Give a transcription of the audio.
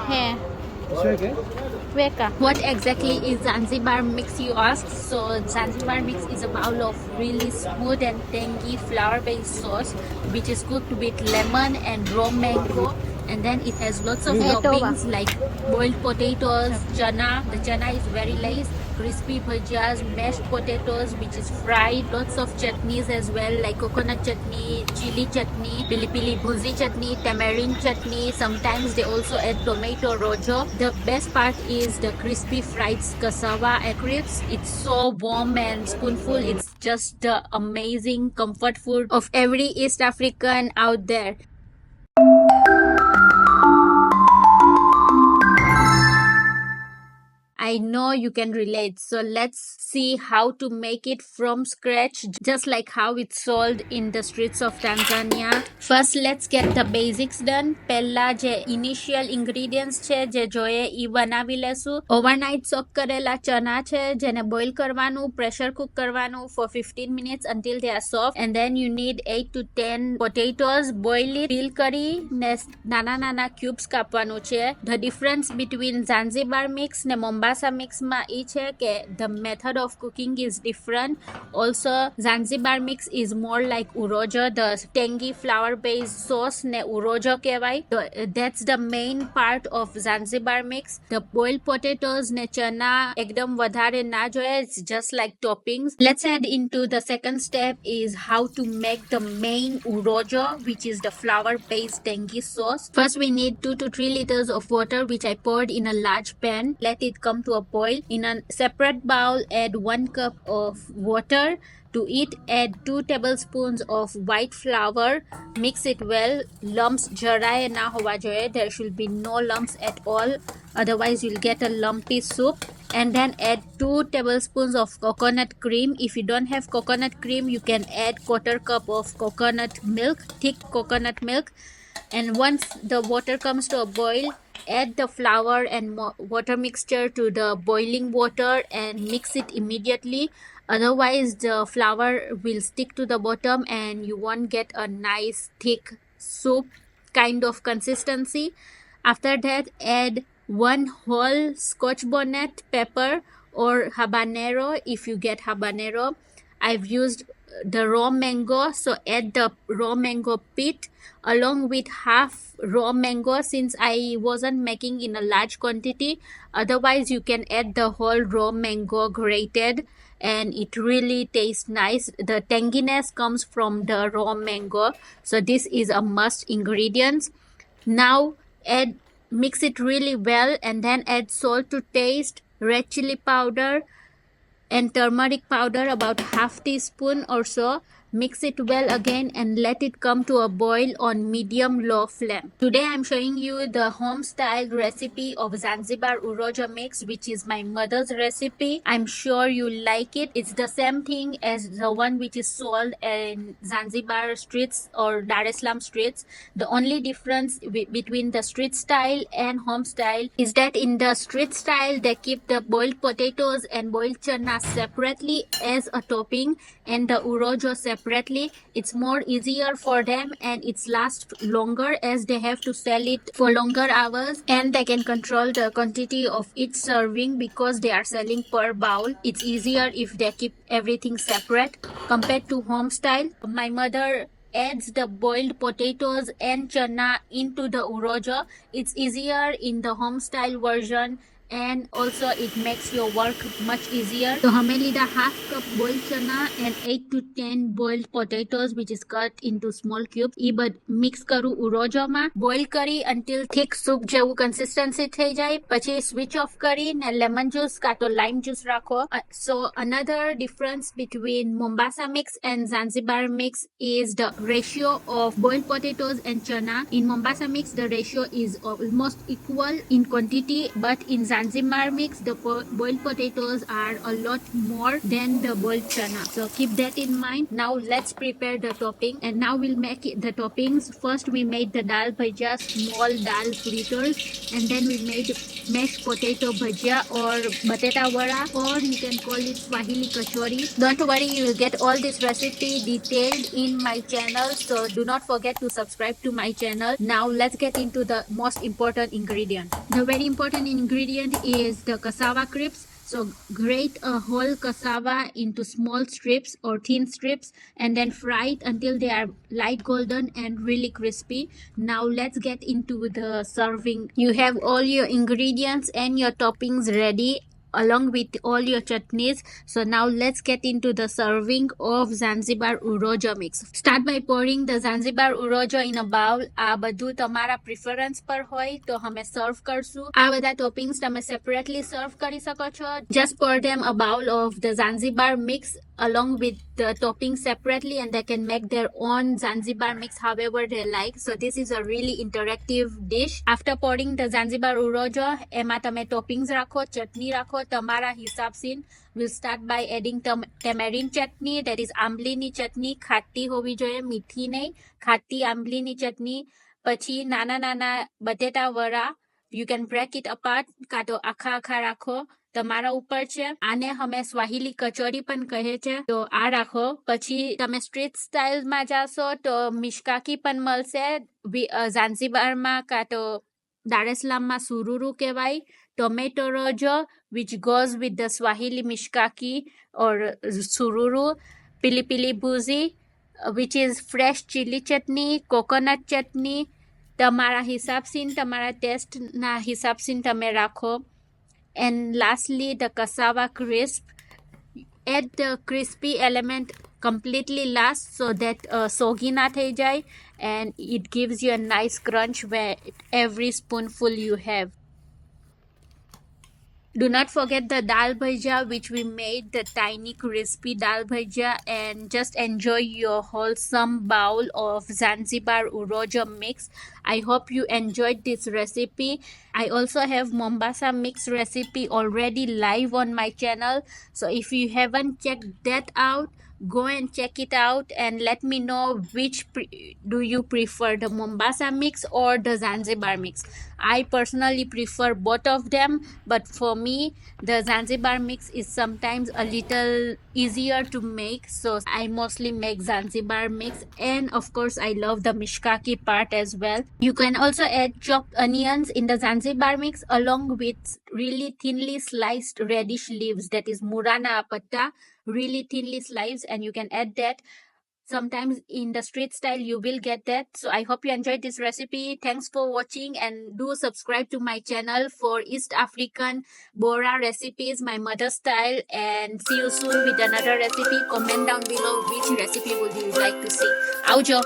Here. What exactly is Zanzibar mix, you ask? So Zanzibar mix is a bowl of really smooth and tangy flour-based sauce which is cooked with lemon and raw mango, and then it has lots of toppings like boiled potatoes, chana. The chana is very light, crispy bhajias, mashed potatoes which is fried, lots of chutneys as well like coconut chutney, chilli chutney, pili pili bhuji chutney, tamarind chutney. Sometimes they also add tomato rojo. The best part is the crispy fried cassava and crisps. It's so warm and spoonful. It's just the amazing comfort food of every East African out there. I know you can relate. So let's see how to make it from scratch, just like how it's sold in the streets of Tanzania. First, let's get the basics done. Pella je initial ingredients છે જે જોઈએ ઈ બનાવી લેશું. Overnight soak કરેલા ચના છે જેને boil કરવાનું, pressure cook કરવાનું for 15 minutes until they are soft. And then you need 8 to 10 potatoes. Boil it, peel કરી ને નાના cubes કાપવાનું છે. The difference between Zanzibar mix ને Mombasa mix માં ઈ છે કે the method of cooking is different. Also, Zanzibar mix is more like UROJO, the tangy flour based sauce ne UROJO kehvai. That's the main part of Zanzibar mix. The boiled potatoes ne chana ekdam vadare na joye, it's just like toppings. Let's head into the second step is how to make the main UROJO, which is the flour based tangy sauce. First we need 2 to 3 liters of water which I poured in a large pan. Let it come to a boil. In a separate bowl add 1 cup of water. To it, add 2 tablespoons of white flour. Mix it well. Lumps jaraye na hova joye. There should be no lumps at all. Otherwise, you'll get a lumpy soup. And then add 2 tablespoons of coconut cream. If you don't have coconut cream, you can add 1/4 cup of coconut milk, thick coconut milk. And once the water comes to a boil, add the flour and water mixture to the boiling water and mix it immediately. Otherwise, the flour will stick to the bottom and you won't get a nice thick soup kind of consistency. After that, add 1 whole scotch bonnet pepper or habanero if you get habanero. I've used the raw mango, so add the raw mango pit along with half raw mango since I wasn't making in a large quantity. Otherwise, you can add the whole raw mango grated and it really tastes nice. The tanginess comes from the raw mango, so this is a must ingredient. Now mix it really well and then add salt to taste, red chilli powder and turmeric powder about half teaspoon or so. Mix it well again and let it come to a boil on medium-low flame. Today I'm showing you the home-style recipe of Zanzibar UROJO mix, which is my mother's recipe. I'm sure you like it. It's the same thing as the one which is sold in Zanzibar streets or Dar es Salaam streets. The only difference between the street style and home style is that in the street style they keep the boiled potatoes and boiled chana separately as a topping and the UROJO separately. It's more easier for them and it's lasts longer as they have to sell it for longer hours and they can control the quantity of each serving because they are selling per bowl. It's easier if they keep everything separate compared to home style. My mother adds the boiled potatoes and chana into the UROJO. It's easier in the home style version and also it makes your work much easier. So hame lida half cup boiled chana and 8 to 10 boiled potatoes which is cut into small cubes. E bad mix karu UROJO ma, boil kari until thick soup જેવું consistency થઈ જાય. પછી switch off કરી ને lemon juice કાતો lime juice રાખો. So another difference between Mombasa mix and Zanzibar mix is the ratio of boiled potatoes and chana. In Mombasa mix the ratio is almost equal in quantity, but in Zanzibar Zanzibar mix, the boiled potatoes are a lot more than the boiled chana. So keep that in mind. Now let's prepare the topping, and now we'll make the toppings. First we made the dal bhajia, small dal fritters, and then we made mashed potato bhajia or batata vada, or you can call it Swahili kachori. Don't worry, you will get all this recipe detailed in my channel, so do not forget to subscribe to my channel. Now let's get into the most important ingredient. The very important ingredient is the cassava crisps. So grate a whole cassava into small strips or thin strips and then fry it until they are light golden and really crispy. Now let's get into the serving. You have all your ingredients and your toppings ready along with all your chutneys. So now let's get into the serving of Zanzibar UROJO mix. Start by pouring the Zanzibar UROJO in a bowl. આ બધું તમારા preference પર હોય તો અમે serve કરશું. આ બધા toppings તમે separately serve કરી શકો છો. Just pour them a bowl of the Zanzibar mix along with the toppings separately, and they can make their own Zanzibar mix however they like. So this is a really interactive dish. After pouring the Zanzibar UROJO, એમાં તમે toppings રાખો, chutney રાખો તમારા હિસાબથી. We'll start by adding tamarind chutney, that is આંબલીની chutney. ખાટી હોવી જોઈએ, મીઠી નહીં. ખાટી આંબલીની chutney. પછી નાના નાના બટેટા વડા. You can break it apart, કાં તો આખા આખા રાખો. તમારા ઉપર છે. આને અમે સ્વાહિલી કચોરી પણ કહે છે, તો આ રાખો. પછી તમે સ્ટ્રીટ સ્ટાઇલમાં જાશો તો મિશ્કાકી પણ મળશે. ઝાંઝીબારમાં કાં તો દારેસલામમાં સુરુરુ કહેવાય. Tomato rojo, which goes with the Swahili mishkaki or sururu. Pili pili buzi, which is fresh chili chutney. Coconut chutney. તમારા હિસાબથી, તમારા ટેસ્ટના હિસાબથી તમે રાખો. And lastly, the cassava crisp. Add the crispy element completely last so that soggy na thai jai, and it gives you a nice crunch with every spoonful you have. Do not forget the dal bhajia, which we made, the tiny crispy dal bhajia, and just enjoy your wholesome bowl of Zanzibar UROJO mix. I hope you enjoyed this recipe. I also have Mombasa mix recipe already live on my channel. So if you haven't checked that out, go and check it out and let me know which do you prefer, the Mombasa mix or the Zanzibar mix. I personally prefer both of them, but for me the Zanzibar mix is sometimes a little easier to make, so I mostly make Zanzibar mix. And of course I love the mishkaki part as well. You can also add chopped onions in the Zanzibar mix along with really thinly sliced radish leaves, that is murana patta, really thinly sliced, and you can add that. Sometimes in the street style you will get that. So I hope you enjoyed this recipe. Thanks for watching, and do subscribe to my channel for East African Bora recipes, my mother style, and see you soon with another recipe. Comment down below which recipe would you like to see. Aujo!